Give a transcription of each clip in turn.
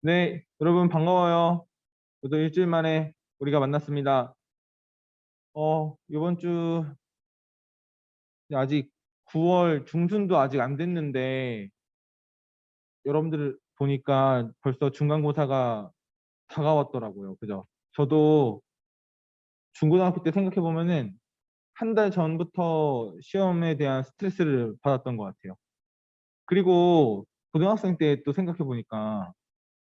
네, 여러분 반가워요. 저도 일주일 만에 우리가 만났습니다. 이번 주 아직 9월 중순도 아직 안 됐는데 여러분들 보니까 벌써 중간고사가 다가왔더라고요. 그죠? 저도 중고등학교 때 생각해 보면은 한 달 전부터 시험에 대한 스트레스를 받았던 것 같아요. 그리고 고등학생 때 또 생각해 보니까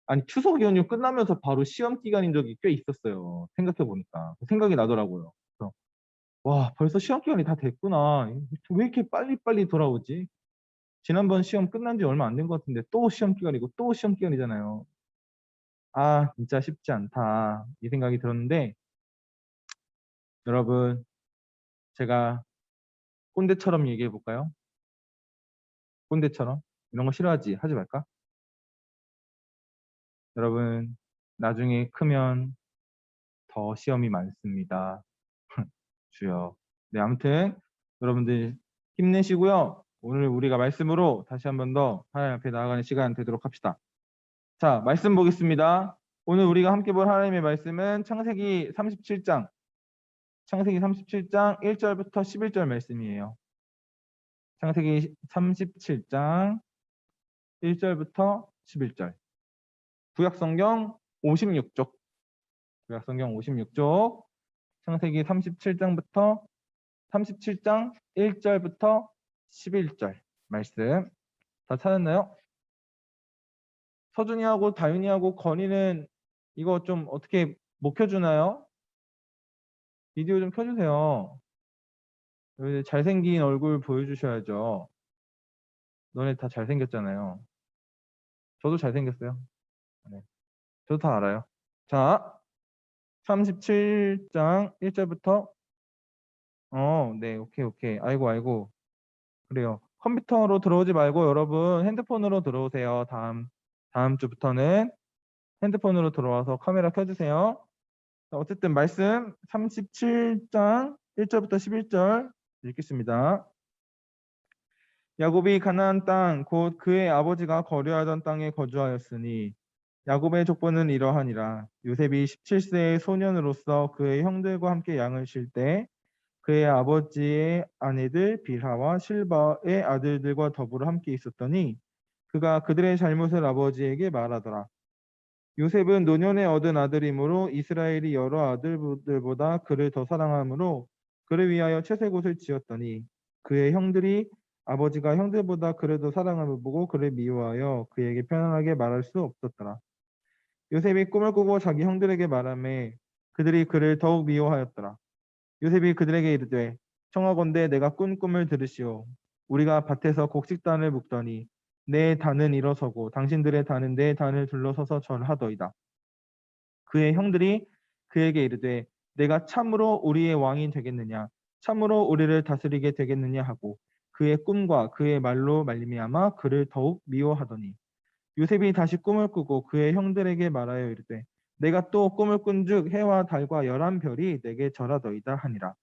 아니 추석 연휴 끝나면서 바로 시험 기간인 적이 꽤 있었어요. 생각해 보니까 생각이 나더라고요. 그래서 와, 벌써 시험 기간이 다 됐구나. 왜 이렇게 빨리빨리 돌아오지? 지난번 시험 끝난 지 얼마 안 된 것 같은데 또 시험 기간이고 또 시험 기간이잖아요. 아, 진짜 쉽지 않다. 이 생각이 들었는데 여러분, 제가 꼰대처럼 얘기해 볼까요? 꼰대처럼. 이런 거 싫어하지? 하지 말까? 여러분, 나중에 크면 더 시험이 많습니다. 주여. 네, 아무튼 여러분들 힘내시고요. 오늘 우리가 말씀으로 다시 한 번 더 하나님 앞에 나아가는 시간 되도록 합시다. 자, 말씀 보겠습니다. 오늘 우리가 함께 볼 하나님의 말씀은 창세기 37장, 창세기 37장 1절부터 11절 말씀이에요. 창세기 37장 1절부터 11절. 구약성경 56쪽, 구약성경 56쪽, 창세기 37장부터 37장 1절부터 11절 말씀 다 찾았나요? 서준이하고 다윤이하고 건이는 이거 좀 어떻게 못 켜주나요? 비디오 좀 켜주세요. 여기 잘생긴 얼굴 보여주셔야죠. 너네 다 잘생겼잖아요. 저도 잘생겼어요. 네. 저도 다 알아요. 자, 37장 1절부터 네, 오케이, 오케이. 아이고, 아이고. 그래요. 컴퓨터로 들어오지 말고 여러분 핸드폰으로 들어오세요. 다음 주부터는 핸드폰으로 들어와서 카메라 켜주세요. 자, 어쨌든 말씀 37장 1절부터 11절 읽겠습니다. 야곱이 가나안 땅 곧 그의 아버지가 거류하던 땅에 거주하였으니 야곱의 족보는 이러하니라. 요셉이 17세의 소년으로서 그의 형들과 함께 양을 칠 때 그의 아버지의 아내들 빌하와 실바의 아들들과 더불어 함께 있었더니 그가 그들의 잘못을 아버지에게 말하더라. 요셉은 노년에 얻은 아들이므로 이스라엘이 여러 아들들보다 그를 더 사랑하므로 그를 위하여 채색옷을 지었더니 그의 형들이 아버지가 형들보다 그를 더 사랑함을 보고 그를 미워하여 그에게 편안하게 말할 수 없었더라. 요셉이 꿈을 꾸고 자기 형들에게 말하매 그들이 그를 더욱 미워하였더라. 요셉이 그들에게 이르되 청하건대 내가 꾼 꿈을 들으시오. 우리가 밭에서 곡식단을 묶더니 내 단은 일어서고 당신들의 단은 내 단을 둘러서서 절하더이다. 그의 형들이 그에게 이르되 내가 참으로 우리의 왕이 되겠느냐 참으로 우리를 다스리게 되겠느냐 하고 그의 꿈과 그의 말로 말미암아 그를 더욱 미워하더니 요셉이 다시 꿈을 꾸고 그의 형들에게 말하여 이르되 내가 또 꿈을 꾼즉 해와 달과 11별이 내게 절하더이다 하니라.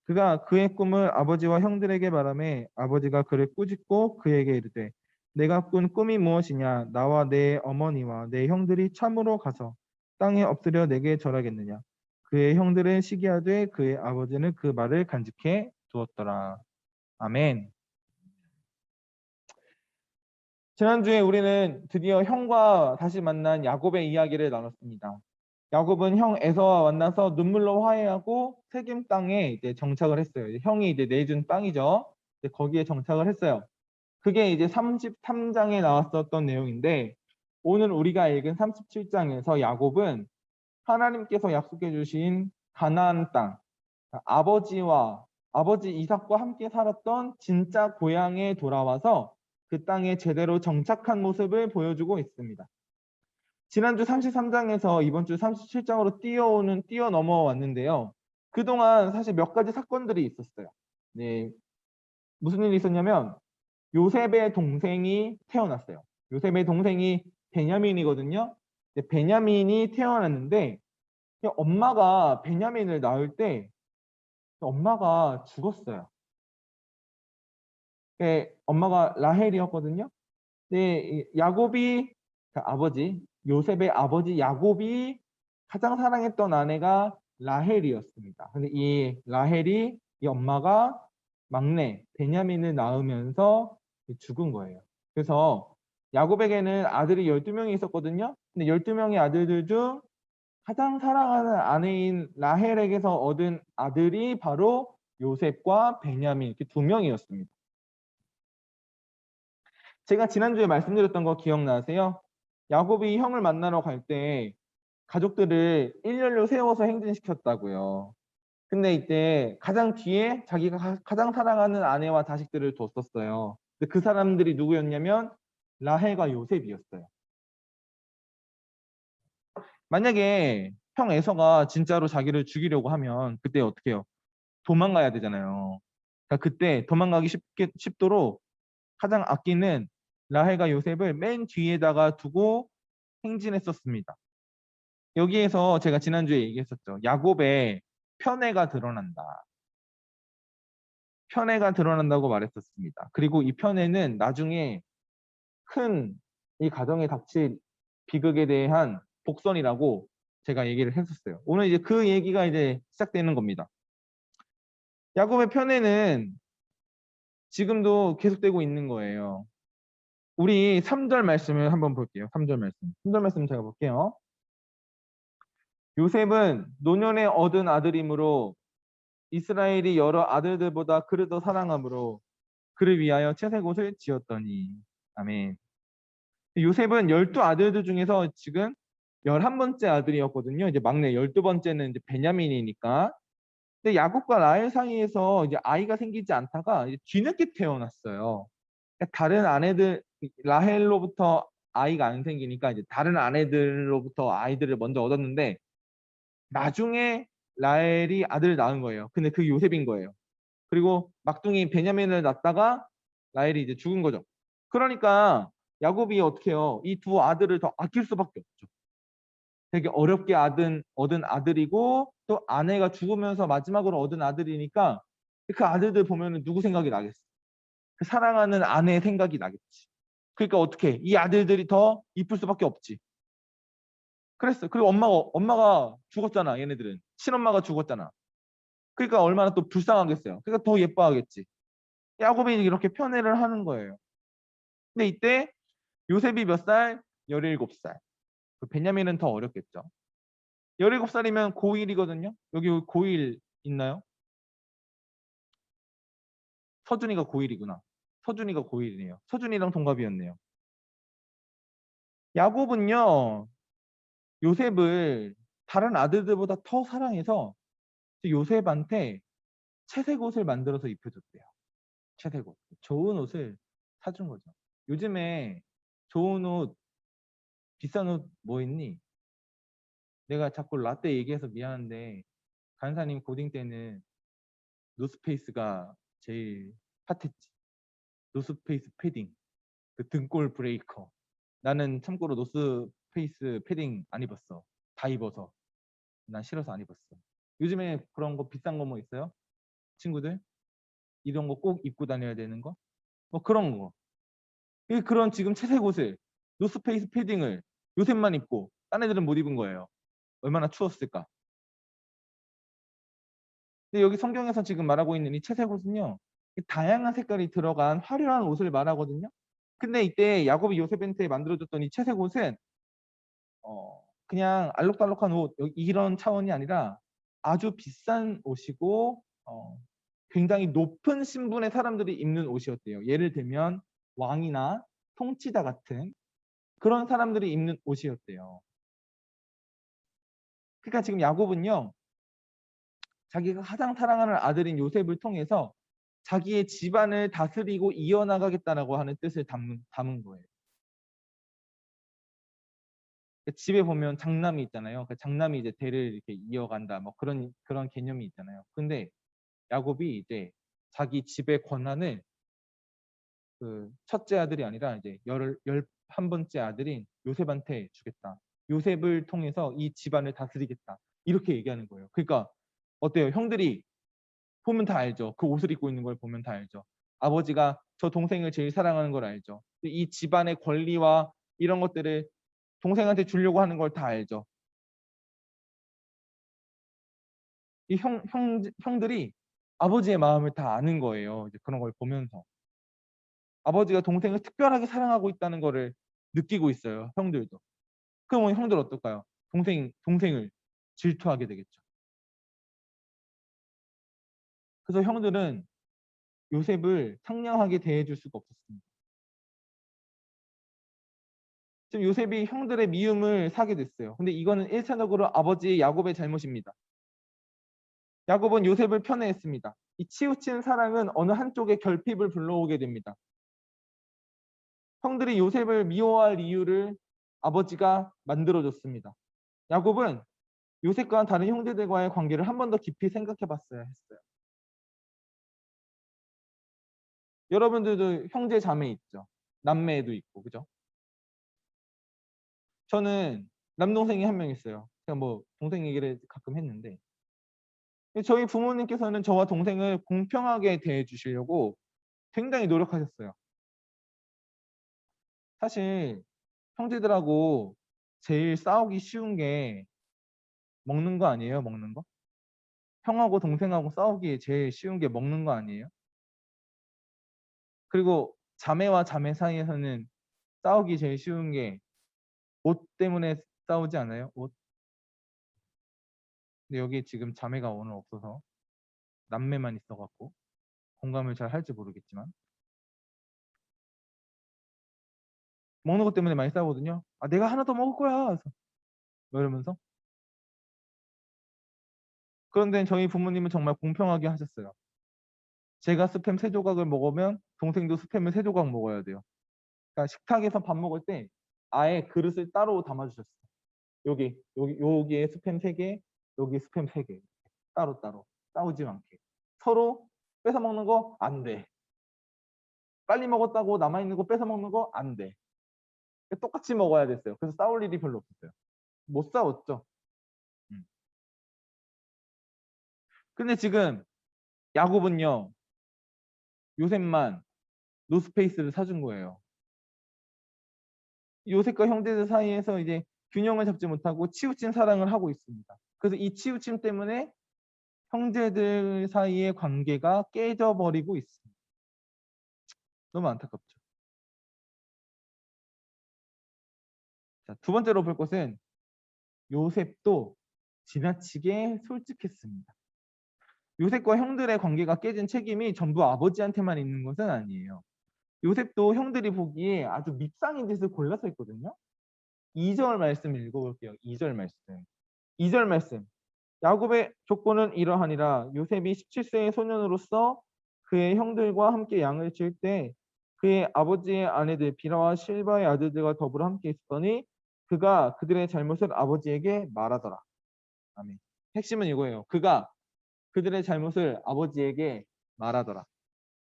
그가 그의 꿈을 아버지와 형들에게 말하매 아버지가 그를 꾸짖고 그에게 이르되 내가 꾼 꿈이 무엇이냐 나와 내 어머니와 내 형들이 참으로 가서 땅에 엎드려 내게 절하겠느냐. 그의 형들은 시기하되 그의 아버지는 그 말을 간직해 두었더라. 아멘. 지난주에 우리는 드디어 형과 다시 만난 야곱의 이야기를 나눴습니다. 야곱은 형 에서와 만나서 눈물로 화해하고 세겜 땅에 이제 정착을 했어요. 형이 이제 내준 땅이죠. 거기에 정착을 했어요. 그게 이제 33장에 나왔었던 내용인데 오늘 우리가 읽은 37장에서 야곱은 하나님께서 약속해 주신 가나안 땅, 아버지 이삭과 함께 살았던 진짜 고향에 돌아와서 그 땅에 제대로 정착한 모습을 보여주고 있습니다. 지난주 33장에서 이번 주 37장으로 뛰어넘어 왔는데요. 그동안 사실 몇 가지 사건들이 있었어요. 네, 무슨 일이 있었냐면 요셉의 동생이 태어났어요. 요셉의 동생이 베냐민이거든요. 베냐민이 태어났는데 엄마가 베냐민을 낳을 때 엄마가 죽었어요. 엄마가 라헬이었거든요. 야곱이 아버지 요셉의 아버지 야곱이 가장 사랑했던 아내가 라헬이었습니다. 근데 이 라헬이 이 엄마가 막내 베냐민을 낳으면서 죽은 거예요. 그래서 야곱에게는 아들이 12명이 있었거든요. 근데 12명의 아들들 중 가장 사랑하는 아내인 라헬에게서 얻은 아들이 바로 요셉과 베냐민 이렇게 두 명이었습니다. 제가 지난주에 말씀드렸던 거 기억나세요? 야곱이 형을 만나러 갈 때 가족들을 일렬로 세워서 행진시켰다고요. 근데 이때 가장 뒤에 자기가 가장 사랑하는 아내와 자식들을 뒀었어요. 근데 그 사람들이 누구였냐면 라헬과 요셉이었어요. 만약에 형 에서가 진짜로 자기를 죽이려고 하면 그때 어떻게 해요? 도망가야 되잖아요. 그러니까 그때 도망가기 쉽도록 가장 아끼는 라헬과 요셉을 맨 뒤에다가 두고 행진했었습니다. 여기에서 제가 지난주에 얘기했었죠. 야곱의 편애가 드러난다. 편애가 드러난다고 말했었습니다. 그리고 이 편애는 나중에 큰 이 가정에 닥칠 비극에 대한 복선이라고 제가 얘기를 했었어요. 오늘 이제 그 얘기가 이제 시작되는 겁니다. 야곱의 편애는 지금도 계속되고 있는 거예요. 우리 3절 말씀을 한번 볼게요. 3절 말씀. 3절 말씀 제가 볼게요. 요셉은 노년에 얻은 아들이므로 이스라엘이 여러 아들들보다 그를 더 사랑하므로 그를 위하여 채색옷을 지었더니. 아멘. 요셉은 12아들들 중에서 지금 11번째 아들이었거든요. 이제 막내 12번째는 이제 베냐민이니까. 근데 야곱과 라헬 사이에서 이제 아이가 생기지 않다가 이제 뒤늦게 태어났어요. 그러니까 다른 아내들 라헬로부터 아이가 안 생기니까 이제 다른 아내들로부터 아이들을 먼저 얻었는데 나중에 라헬이 아들을 낳은 거예요. 근데 그게 요셉인 거예요. 그리고 막둥이 베냐민을 낳다가 라헬이 이제 죽은 거죠. 그러니까 야곱이 어떻게 해요? 이 두 아들을 더 아낄 수밖에 없죠. 되게 어렵게 얻은 아들이고 또 아내가 죽으면서 마지막으로 얻은 아들이니까 그 아들들 보면은 누구 생각이 나겠어? 그 사랑하는 아내의 생각이 나겠지. 그러니까 어떻게 이 아들들이 더 이쁠 수밖에 없지. 그랬어. 그리고 엄마가 죽었잖아. 얘네들은 친엄마가 죽었잖아. 그러니까 얼마나 또 불쌍하겠어요. 그러니까 더 예뻐하겠지. 야곱이 이렇게 편애를 하는 거예요. 근데 이때 요셉이 몇 살? 17살. 베냐민은 더 어렸겠죠. 17살이면 고1이거든요. 여기 고1 있나요? 서준이가 고1이구나. 서준이가 고1이네요. 서준이랑 동갑이었네요. 야곱은요. 요셉을 다른 아들들보다 더 사랑해서 요셉한테 채색 옷을 만들어서 입혀줬대요. 채색 옷. 좋은 옷을 사준 거죠. 요즘에 좋은 옷, 비싼 옷 뭐 있니? 내가 자꾸 라떼 얘기해서 미안한데 간사님 고딩 때는 노스페이스가 제일 핫했지. 노스페이스 패딩, 그 등골 브레이커. 나는 참고로 노스페이스 패딩 안 입었어. 다 입어서. 난 싫어서 안 입었어. 요즘에 그런 거 비싼 거 뭐 있어요? 친구들? 이런 거 꼭 입고 다녀야 되는 거? 뭐 그런 거. 그런 지금 채색 옷을 노스페이스 패딩을 요셉만 입고 딴 애들은 못 입은 거예요. 얼마나 추웠을까? 근데 여기 성경에서 지금 말하고 있는 이 채색 옷은요. 다양한 색깔이 들어간 화려한 옷을 말하거든요. 근데 이때 야곱이 요셉한테 만들어줬던 이 채색 옷은 그냥 알록달록한 옷 이런 차원이 아니라 아주 비싼 옷이고 굉장히 높은 신분의 사람들이 입는 옷이었대요. 예를 들면 왕이나 통치자 같은 그런 사람들이 입는 옷이었대요. 그러니까 지금 야곱은요. 자기가 가장 사랑하는 아들인 요셉을 통해서 자기의 집안을 다스리고 이어나가겠다라고 하는 뜻을 담은 거예요. 집에 보면 장남이 있잖아요. 그 장남이 이제 대를 이렇게 이어간다. 뭐 그런 개념이 있잖아요. 근데 야곱이 이제 자기 집의 권한을 그 첫째 아들이 아니라 이제 11번째 아들인 요셉한테 주겠다. 요셉을 통해서 이 집안을 다스리겠다. 이렇게 얘기하는 거예요. 그러니까 어때요? 형들이 보면 다 알죠. 그 옷을 입고 있는 걸 보면 다 알죠. 아버지가 저 동생을 제일 사랑하는 걸 알죠. 이 집안의 권리와 이런 것들을 동생한테 주려고 하는 걸 다 알죠. 이 형들이 아버지의 마음을 다 아는 거예요. 이제 그런 걸 보면서. 아버지가 동생을 특별하게 사랑하고 있다는 거를 느끼고 있어요. 형들도. 그러면 형들 어떨까요? 동생을 질투하게 되겠죠. 그래서 형들은 요셉을 상냥하게 대해줄 수가 없었습니다. 지금 요셉이 형들의 미움을 사게 됐어요. 근데 이거는 1차적으로 아버지 야곱의 잘못입니다. 야곱은 요셉을 편애했습니다. 이 치우친 사랑은 어느 한쪽에 결핍을 불러오게 됩니다. 형들이 요셉을 미워할 이유를 아버지가 만들어줬습니다. 야곱은 요셉과 다른 형제들과의 관계를 한 번 더 깊이 생각해 봤어야 했어요. 여러분들도 형제 자매 있죠? 남매도 있고, 그죠? 저는 남동생이 한 명 있어요. 제가 뭐 동생 얘기를 가끔 했는데 저희 부모님께서는 저와 동생을 공평하게 대해주시려고 굉장히 노력하셨어요. 사실 형제들하고 제일 싸우기 쉬운 게 먹는 거 아니에요? 먹는 거? 형하고 동생하고 싸우기 제일 쉬운 게 먹는 거 아니에요? 그리고 자매와 자매 사이에서는 싸우기 제일 쉬운 게 옷 때문에 싸우지 않아요? 옷. 근데 여기 지금 자매가 오늘 없어서 남매만 있어갖고 공감을 잘 할지 모르겠지만 먹는 것 때문에 많이 싸우거든요. 아, 내가 하나 더 먹을 거야. 그래서 뭐 이러면서. 그런데 저희 부모님은 정말 공평하게 하셨어요. 제가 스팸 3조각을 먹으면 동생도 스팸을 3조각 먹어야 돼요. 그러니까 식탁에서 밥 먹을 때 아예 그릇을 따로 담아주셨어요. 여기에 스팸 3개, 여기 스팸 3개. 따로따로. 싸우지 않게. 서로 뺏어 먹는 거 안 돼. 빨리 먹었다고 남아있는 거 뺏어 먹는 거 안 돼. 똑같이 먹어야 됐어요. 그래서 싸울 일이 별로 없었어요. 못 싸웠죠. 음. 근데 지금 야곱은요, 요셉만 노스페이스를 사준 거예요. 요셉과 형제들 사이에서 이제 균형을 잡지 못하고 치우친 사랑을 하고 있습니다. 그래서 이 치우침 때문에 형제들 사이의 관계가 깨져버리고 있습니다. 너무 안타깝죠. 자, 두 번째로 볼 것은 요셉도 지나치게 솔직했습니다. 요셉과 형들의 관계가 깨진 책임이 전부 아버지한테만 있는 것은 아니에요. 요셉도 형들이 보기에 아주 밉상인 짓을 골라서 했거든요. 2절 말씀 읽어볼게요. 2절 말씀. 2절 말씀. 야곱의 조건은 이러하니라. 요셉이 17세의 소년으로서 그의 형들과 함께 양을 칠 때 그의 아버지의 아내들 비라와 실바의 아들들과 더불어 함께 있었더니 그가 그들의 잘못을 아버지에게 말하더라. 아멘. 핵심은 이거예요. 그가 그들의 잘못을 아버지에게 말하더라.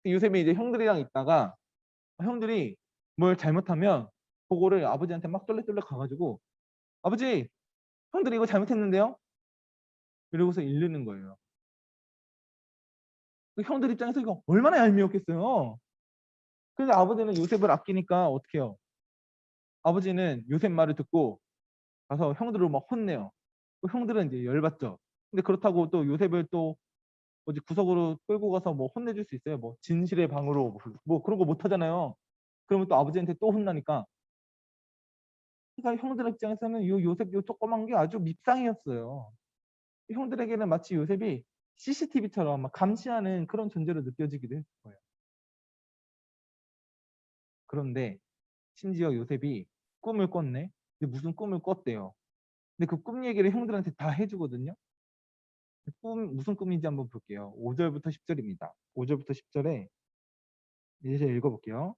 요셉이 이제 형들이랑 있다가 형들이 뭘 잘못하면 그거를 아버지한테 막 쫄래쫄래 가가지고 아버지, 형들이 이거 잘못했는데요? 이러고서 이르는 거예요. 형들 입장에서 이거 얼마나 얄미웠겠어요. 근데 아버지는 요셉을 아끼니까 어떻게 해요? 아버지는 요셉 말을 듣고 가서 형들을 막 혼내요. 형들은 이제 열받죠. 근데 그렇다고 또 요셉을 또 어디 구석으로 끌고 가서 뭐 혼내줄 수 있어요? 뭐 진실의 방으로 뭐 그런 거 못 하잖아요. 그러면 또 아버지한테 또 혼나니까. 그러니까 형들 입장에서는 요 요셉 요 조그만 게 아주 밉상이었어요. 형들에게는 마치 요셉이 CCTV처럼 막 감시하는 그런 존재로 느껴지기도 했을 거예요. 그런데 심지어 요셉이 꿈을 꿨네. 근데 무슨 꿈을 꿨대요. 근데 그 꿈 얘기를 형들한테 다 해주거든요. 무슨 꿈인지 한번 볼게요. 5절부터 10절입니다. 5절부터 10절에 이제 읽어볼게요.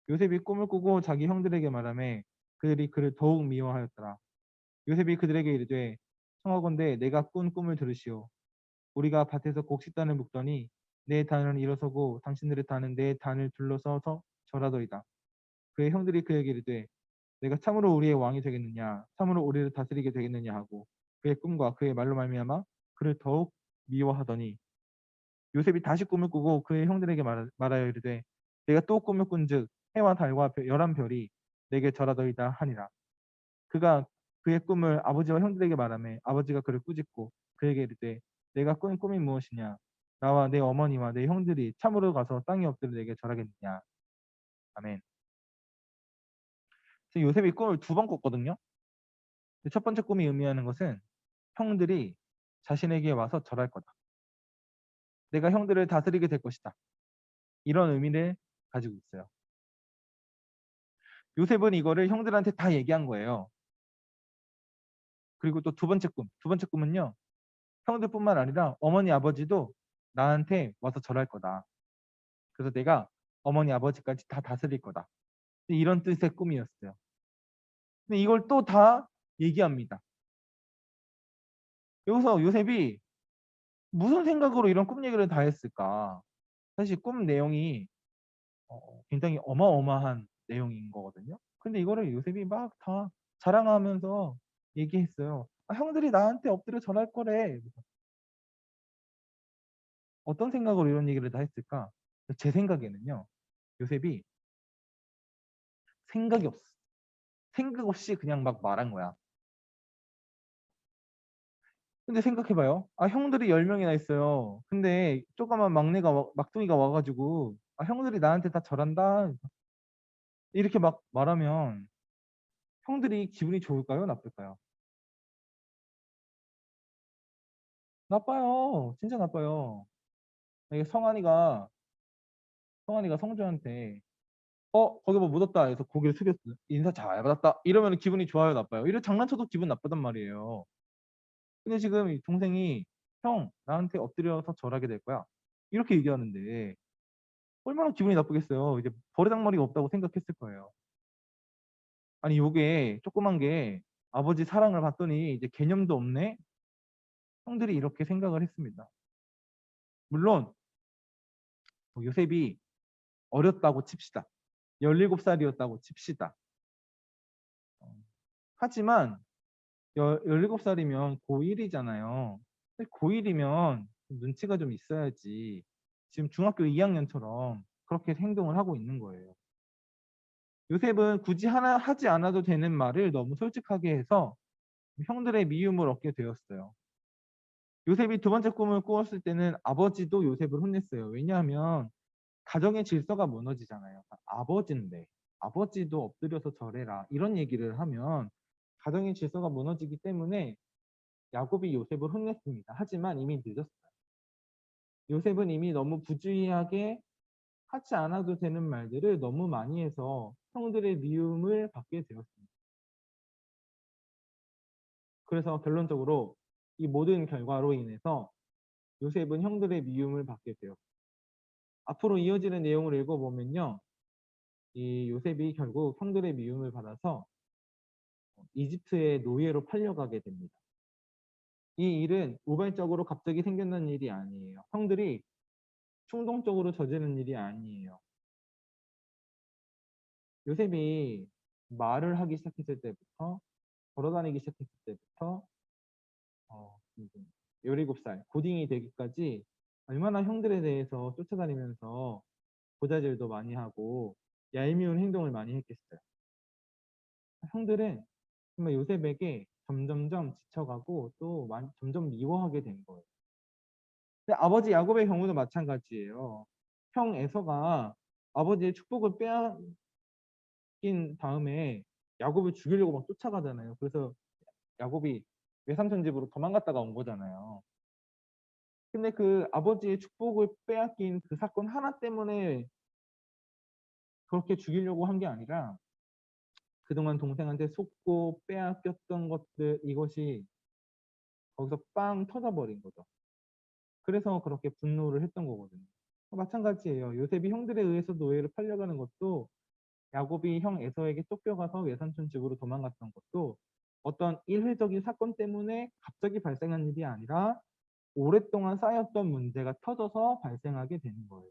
요셉이 꿈을 꾸고 자기 형들에게 말하매 그들이 그를 더욱 미워하였더라. 요셉이 그들에게 이르되 청하건대 내가 꾼 꿈을 들으시오. 우리가 밭에서 곡식단을 묶더니 내 단은 일어서고 당신들의 단은 내 단을 둘러서서 절하더이다. 그의 형들이 그에게 이르되 내가 참으로 우리의 왕이 되겠느냐 참으로 우리를 다스리게 되겠느냐 하고 그의 꿈과 그의 말로 말미암아 그를 더욱 미워하더니 요셉이 다시 꿈을 꾸고 그의 형들에게 말하여 이르되 내가 또 꿈을 꾼즉 해와 달과 열한 별이 내게 절하더이다 하니라. 그가 그의 꿈을 아버지와 형들에게 말하며 아버지가 그를 꾸짖고 그에게 이르되 내가 꾼 꿈이 무엇이냐 나와 내 어머니와 내 형들이 참으로 가서 땅에 엎드려 내게 절하겠느냐. 아멘. 그래서 요셉이 꿈을 두 번 꿨거든요. 첫 번째 꿈이 의미하는 것은 형들이 자신에게 와서 절할 거다. 내가 형들을 다스리게 될 것이다. 이런 의미를 가지고 있어요. 요셉은 이거를 형들한테 다 얘기한 거예요. 그리고 또 두 번째 꿈. 두 번째 꿈은요. 형들뿐만 아니라 어머니 아버지도 나한테 와서 절할 거다. 그래서 내가 어머니 아버지까지 다 다스릴 거다. 이런 뜻의 꿈이었어요. 근데 이걸 또 다 얘기합니다. 여기서 요셉이 무슨 생각으로 이런 꿈 얘기를 다 했을까? 사실 꿈 내용이 굉장히 어마어마한 내용인 거거든요. 근데 이거를 요셉이 막 다 자랑하면서 얘기했어요. 아, 형들이 나한테 엎드려 절할 거래. 어떤 생각으로 이런 얘기를 다 했을까? 제 생각에는요. 요셉이 생각이 없어. 생각 없이 그냥 막 말한 거야. 근데 생각해봐요. 아, 형들이 10명이나 있어요. 근데 조그만 막둥이가 와가지고 아, 형들이 나한테 다 절한다. 이렇게 막 말하면 형들이 기분이 좋을까요? 나쁠까요? 나빠요. 진짜 나빠요. 이게 성환이가 성주한테 거기 뭐 묻었다 해서 고개를 숙였어. 인사 잘 받았다. 이러면 기분이 좋아요, 나빠요? 이래 장난쳐도 기분 나쁘단 말이에요. 근데 지금 이 동생이 형, 나한테 엎드려서 절하게 될 거야. 이렇게 얘기하는데 얼마나 기분이 나쁘겠어요. 이제 버르장머리가 없다고 생각했을 거예요. 아니, 요게 조그만 게 아버지 사랑을 받더니 이제 개념도 없네? 형들이 이렇게 생각을 했습니다. 물론 뭐 요셉이 어렸다고 칩시다. 17살이었다고 칩시다. 하지만 17살이면 고1이잖아요. 고1이면 눈치가 좀 있어야지. 지금 중학교 2학년처럼 그렇게 행동을 하고 있는 거예요. 요셉은 굳이 하나 하지 않아도 되는 말을 너무 솔직하게 해서 형들의 미움을 얻게 되었어요. 요셉이 두 번째 꿈을 꾸었을 때는 아버지도 요셉을 혼냈어요. 왜냐하면 가정의 질서가 무너지잖아요. 아버지인데 아버지도 엎드려서 절해라 이런 얘기를 하면 가정의 질서가 무너지기 때문에 야곱이 요셉을 혼냈습니다. 하지만 이미 늦었어요. 요셉은 이미 너무 부주의하게 하지 않아도 되는 말들을 너무 많이 해서 형들의 미움을 받게 되었습니다. 그래서 결론적으로 이 모든 결과로 인해서 요셉은 형들의 미움을 받게 되었습니다. 앞으로 이어지는 내용을 읽어보면요. 이 요셉이 결국 형들의 미움을 받아서 이집트의 노예로 팔려가게 됩니다. 이 일은 우발적으로 갑자기 생겨난 일이 아니에요. 형들이 충동적으로 저지른 일이 아니에요. 요셉이 말을 하기 시작했을 때부터 걸어다니기 시작했을 때부터 17살 고딩이 되기까지 얼마나 형들에 대해서 쫓아다니면서 고자질도 많이 하고 얄미운 행동을 많이 했겠어요. 형들은 정말 요셉에게 점점점 지쳐가고 또 점점 미워하게 된 거예요. 근데 아버지 야곱의 경우도 마찬가지예요. 형 에서가 아버지의 축복을 빼앗긴 다음에 야곱을 죽이려고 막 쫓아가잖아요. 그래서 야곱이 외삼촌 집으로 도망갔다가 온 거잖아요. 근데 그 아버지의 축복을 빼앗긴 그 사건 하나 때문에 그렇게 죽이려고 한 게 아니라 그동안 동생한테 속고 빼앗겼던 것들 이것이 거기서 빵 터져버린 거죠. 그래서 그렇게 분노를 했던 거거든요. 마찬가지예요. 요셉이 형들에 의해서 노예를 팔려가는 것도 야곱이 형 에서에게 쫓겨가서 외삼촌 집으로 도망갔던 것도 어떤 일회적인 사건 때문에 갑자기 발생한 일이 아니라 오랫동안 쌓였던 문제가 터져서 발생하게 되는 거예요.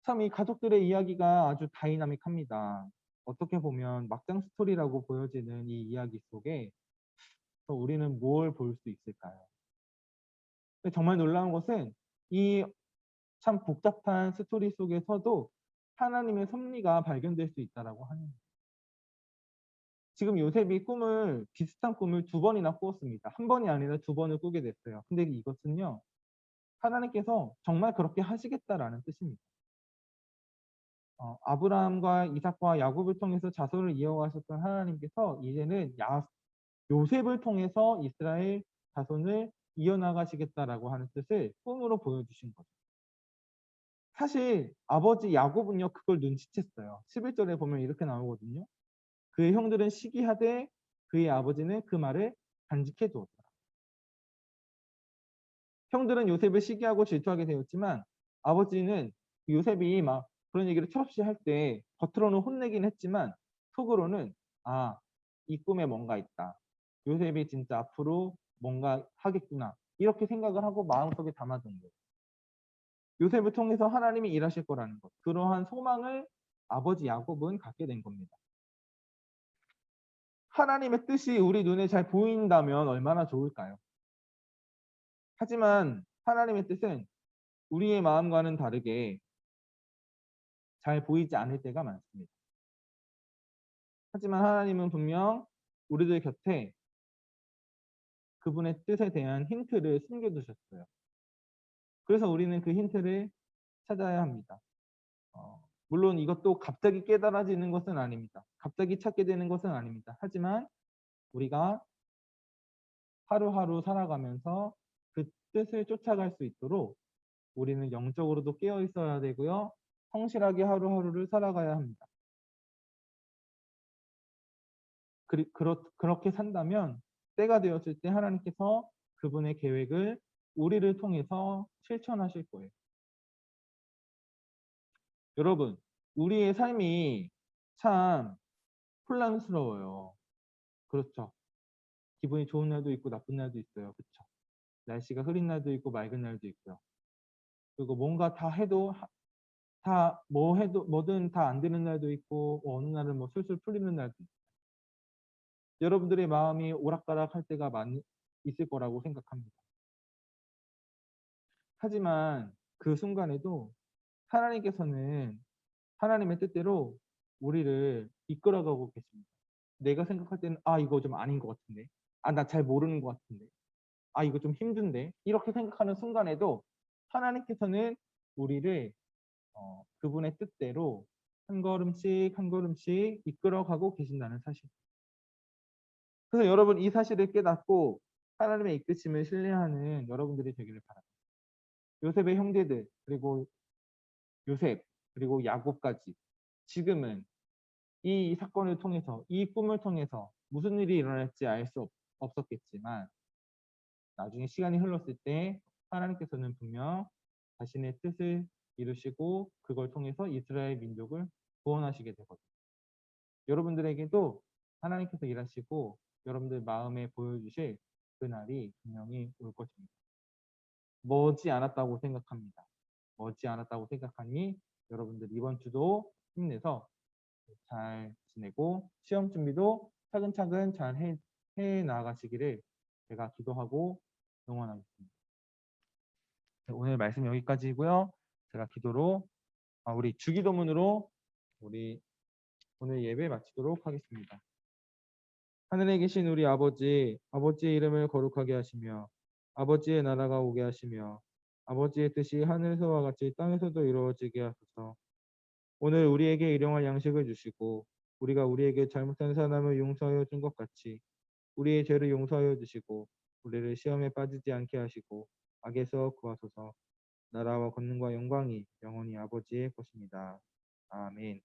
참 이 가족들의 이야기가 아주 다이나믹합니다. 어떻게 보면 막장 스토리라고 보여지는 이 이야기 속에 우리는 뭘 볼 수 있을까요? 정말 놀라운 것은 이 참 복잡한 스토리 속에서도 하나님의 섭리가 발견될 수 있다라고 하는 거예요. 지금 요셉이 비슷한 꿈을 2번이나 꾸었습니다. 한 번이 아니라 2번을 꾸게 됐어요. 근데 이것은요, 하나님께서 정말 그렇게 하시겠다라는 뜻입니다. 아브라함과 이삭과 야곱을 통해서 자손을 이어가셨던 하나님께서 이제는 요셉을 통해서 이스라엘 자손을 이어나가시겠다라고 하는 뜻을 꿈으로 보여주신 거죠. 사실 아버지 야곱은요, 그걸 눈치챘어요. 11절에 보면 이렇게 나오거든요. 그의 형들은 시기하되 그의 아버지는 그 말을 간직해 두었더라. 형들은 요셉을 시기하고 질투하게 되었지만 아버지는 요셉이 막 그런 얘기를 철없이 할 때 겉으로는 혼내긴 했지만 속으로는 이 꿈에 뭔가 있다. 요셉이 진짜 앞으로 뭔가 하겠구나. 이렇게 생각을 하고 마음속에 담아둔 거예요. 요셉을 통해서 하나님이 일하실 거라는 것. 그러한 소망을 아버지 야곱은 갖게 된 겁니다. 하나님의 뜻이 우리 눈에 잘 보인다면 얼마나 좋을까요? 하지만 하나님의 뜻은 우리의 마음과는 다르게 잘 보이지 않을 때가 많습니다. 하지만 하나님은 분명 우리들 곁에 그분의 뜻에 대한 힌트를 숨겨두셨어요. 그래서 우리는 그 힌트를 찾아야 합니다. 물론 이것도 갑자기 깨달아지는 것은 아닙니다. 갑자기 찾게 되는 것은 아닙니다. 하지만 우리가 하루하루 살아가면서 그 뜻을 쫓아갈 수 있도록 우리는 영적으로도 깨어 있어야 되고요. 성실하게 하루하루를 살아가야 합니다. 그렇게 산다면 때가 되었을 때 하나님께서 그분의 계획을 우리를 통해서 실천하실 거예요. 여러분, 우리의 삶이 참 혼란스러워요. 그렇죠. 기분이 좋은 날도 있고 나쁜 날도 있어요. 그렇죠. 날씨가 흐린 날도 있고 맑은 날도 있고요. 그리고 뭔가 다 해도 뭐든 다 안 되는 날도 있고 어느 날은 뭐 술술 풀리는 날도 있고. 여러분들의 마음이 오락가락 할 때가 많이 있을 거라고 생각합니다. 하지만 그 순간에도 하나님께서는 하나님의 뜻대로 우리를 이끌어가고 계십니다. 내가 생각할 때는 이거 좀 아닌 것 같은데, 나 잘 모르는 것 같은데, 이거 좀 힘든데, 이렇게 생각하는 순간에도 하나님께서는 우리를 그분의 뜻대로 한 걸음씩 한 걸음씩 이끌어가고 계신다는 사실. 그래서 여러분, 이 사실을 깨닫고 하나님의 이끄심을 신뢰하는 여러분들이 되기를 바랍니다. 요셉의 형제들, 그리고 요셉, 그리고 야곱까지 지금은 이 사건을 통해서, 이 꿈을 통해서 무슨 일이 일어날지 알 수 없었겠지만 나중에 시간이 흘렀을 때 하나님께서는 분명 자신의 뜻을 이루시고 그걸 통해서 이스라엘 민족을 구원하시게 되거든요. 여러분들에게도 하나님께서 일하시고 여러분들 마음에 보여주실 그날이 분명히 올 것입니다. 머지 않았다고 생각합니다. 머지 않았다고 생각하니 여러분들 이번 주도 힘내서 잘 지내고 시험 준비도 차근차근 잘 해 나가시기를 제가 기도하고 응원하겠습니다. 오늘 말씀 여기까지고요. 제가 기도로 우리 주기도문으로 우리 오늘 예배 마치도록 하겠습니다. 하늘에 계신 우리 아버지, 아버지의 이름을 거룩하게 하시며 아버지의 나라가 오게 하시며 아버지의 뜻이 하늘에서와 같이 땅에서도 이루어지게 하소서. 오늘 우리에게 일용할 양식을 주시고 우리가 우리에게 잘못한 사람을 용서하여 준 것 같이 우리의 죄를 용서하여 주시고 우리를 시험에 빠지지 않게 하시고 악에서 구하소서. 나라와 권능과 영광이 영원히 아버지의 것입니다. 아멘.